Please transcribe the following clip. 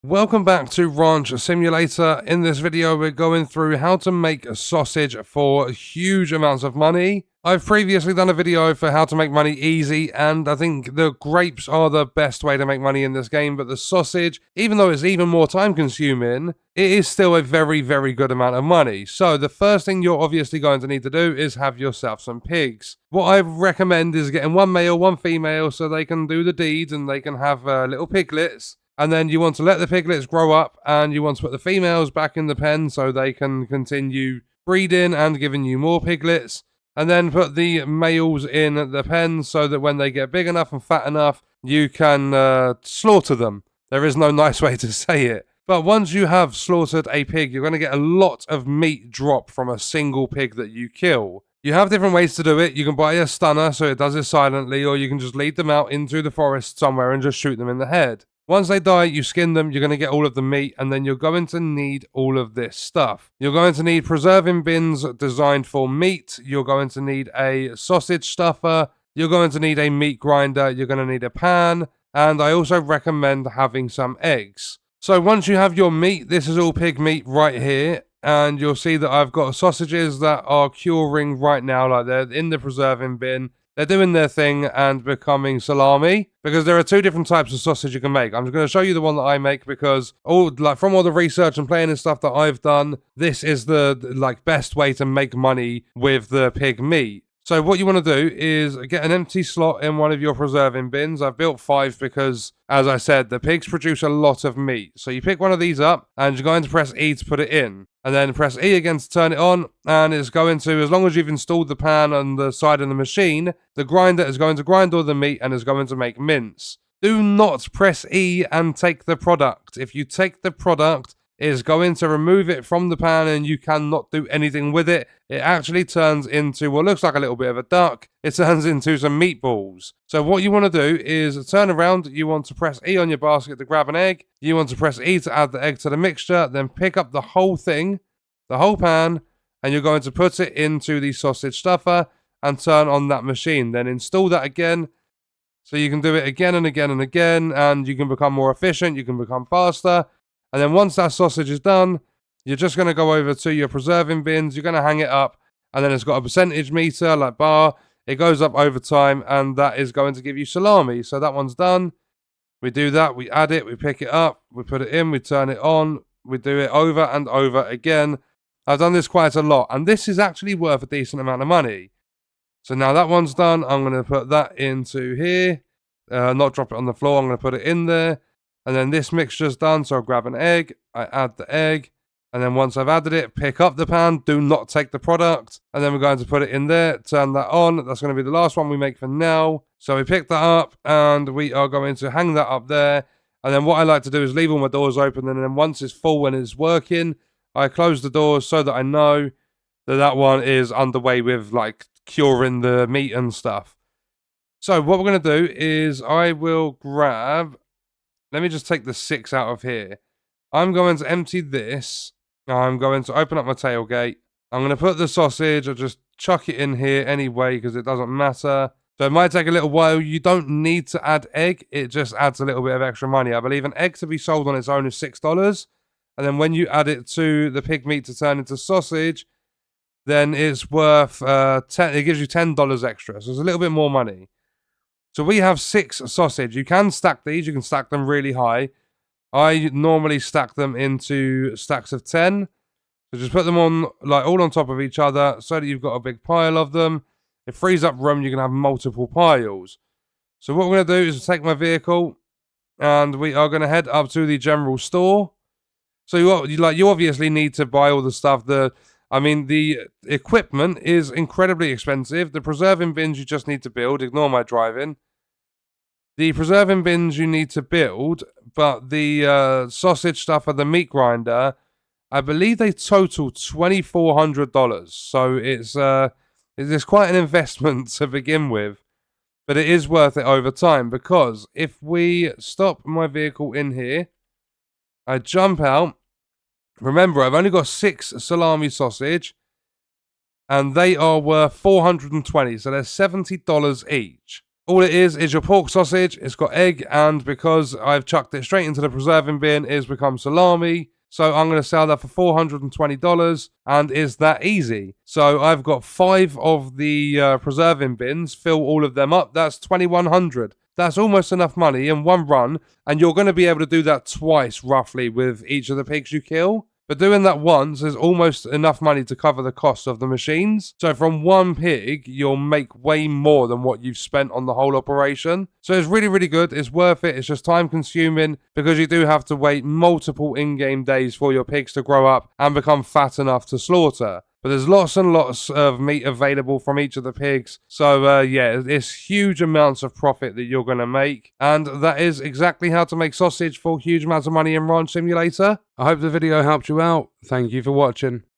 Welcome back to Ranch Simulator. In this video, we're going through how to make a sausage for huge amounts of money. I've previously done a video for how to make money easy, and I think the grapes are the best way to make money in this game, but the sausage, even though it's even more time consuming, it is still a very, very good amount of money. So the first thing you're obviously going to need to do is have yourself some pigs. What I recommend is getting one male, one female, so they can do the deeds and they can have little piglets. And then you want to let the piglets grow up, and you want to put the females back in the pen so they can continue breeding and giving you more piglets. And then put the males in the pen so that when they get big enough and fat enough, you can slaughter them. There is no nice way to say it. But once you have slaughtered a pig, you're going to get a lot of meat drop from a single pig that you kill. You have different ways to do it. You can buy a stunner so it does it silently, or you can just lead them out into the forest somewhere and just shoot them in the head. Once they die, you skin them, you're going to get all of the meat, and then you're going to need all of this stuff. You're going to need preserving bins designed for meat. You're going to need a sausage stuffer. You're going to need a meat grinder. You're going to need a pan. And I also recommend having some eggs. So once you have your meat, this is all pig meat right here. And you'll see that I've got sausages that are curing right now, like they're in the preserving bin. They're doing their thing and becoming salami, because there are two different types of sausage you can make. I'm just going to show you the one that I make because from all the research and playing and stuff that I've done, this is the best way to make money with the pig meat. So what you want to do is get an empty slot in one of your preserving bins. I've built 5 because, as I said, the pigs produce a lot of meat. So you pick one of these up and you're going to press E to put it in. And then press E again to turn it on, and it's going to, as long as you've installed the pan on the side of the machine, the grinder is going to grind all the meat and is going to make mince. Do not press E and take the product. If you take the product, it is going to remove it from the pan and you cannot do anything with it. It actually turns into what looks like a little bit of a duck. It turns into some meatballs. So what you want to do is turn around. You want to press E on your basket to grab an egg. You want to press E to add the egg to the mixture. Then pick up the whole thing, the whole pan, and you're going to put it into the sausage stuffer and turn on that machine. Then install that again. So you can do it again and again and again, and you can become more efficient. You can become faster. And then once that sausage is done, you're just going to go over to your preserving bins. You're going to hang it up, and then it's got a percentage meter, like bar. It goes up over time, and that is going to give you salami. So that one's done. We do that. We add it. We pick it up. We put it in. We turn it on. We do it over and over again. I've done this quite a lot, and this is actually worth a decent amount of money. So now that one's done. I'm going to put that into here. Not drop it on the floor. I'm going to put it in there. And then this mixture's done, so I'll grab an egg, I add the egg, and then once I've added it, pick up the pan, do not take the product, and then we're going to put it in there, turn that on. That's going to be the last one we make for now. So we pick that up, and we are going to hang that up there, and then what I like to do is leave all my doors open, and then once it's full and it's working, I close the doors so that I know that that one is underway with, curing the meat and stuff. So what we're going to do is I will grab... Let me just take the 6 out of here. I'm going to empty this. I'm going to open up my tailgate. I'm going to put the sausage. I'll just chuck it in here anyway because it doesn't matter. So it might take a little while. You don't need to add egg. It just adds a little bit of extra money. I believe an egg to be sold on its own is $6. And then when you add it to the pig meat to turn into sausage, then it's worth it gives you $10 extra. So it's a little bit more money. So we have 6 sausage. You can stack these. You can stack them really high. I normally stack them into stacks of 10. So just put them on, all on top of each other so that you've got a big pile of them. It frees up room. You can have multiple piles. So what we're going to do is take my vehicle and we are going to head up to the general store. So you obviously need to buy all the stuff. The equipment is incredibly expensive. The preserving bins you just need to build. Ignore my driving. The preserving bins you need to build, but the sausage stuffer, the meat grinder, I believe they total $2,400. So it's quite an investment to begin with, but it is worth it over time because if we stop my vehicle in here, I jump out. Remember, I've only got 6 salami sausage, and they are worth $420, so they're $70 each. All it is your pork sausage, it's got egg, and because I've chucked it straight into the preserving bin, it's become salami. So I'm going to sell that for $420, and it's that easy. So I've got 5 of the preserving bins, fill all of them up, that's $2,100. That's almost enough money in one run, and you're going to be able to do that twice, roughly, with each of the pigs you kill. But doing that once is almost enough money to cover the cost of the machines. So from one pig, you'll make way more than what you've spent on the whole operation. So it's really, really good. It's worth it. It's just time consuming because you do have to wait multiple in-game days for your pigs to grow up and become fat enough to slaughter. But there's lots and lots of meat available from each of the pigs. So, yeah, it's huge amounts of profit that you're going to make. And that is exactly how to make sausage for huge amounts of money in Ranch Simulator. I hope the video helped you out. Thank you for watching.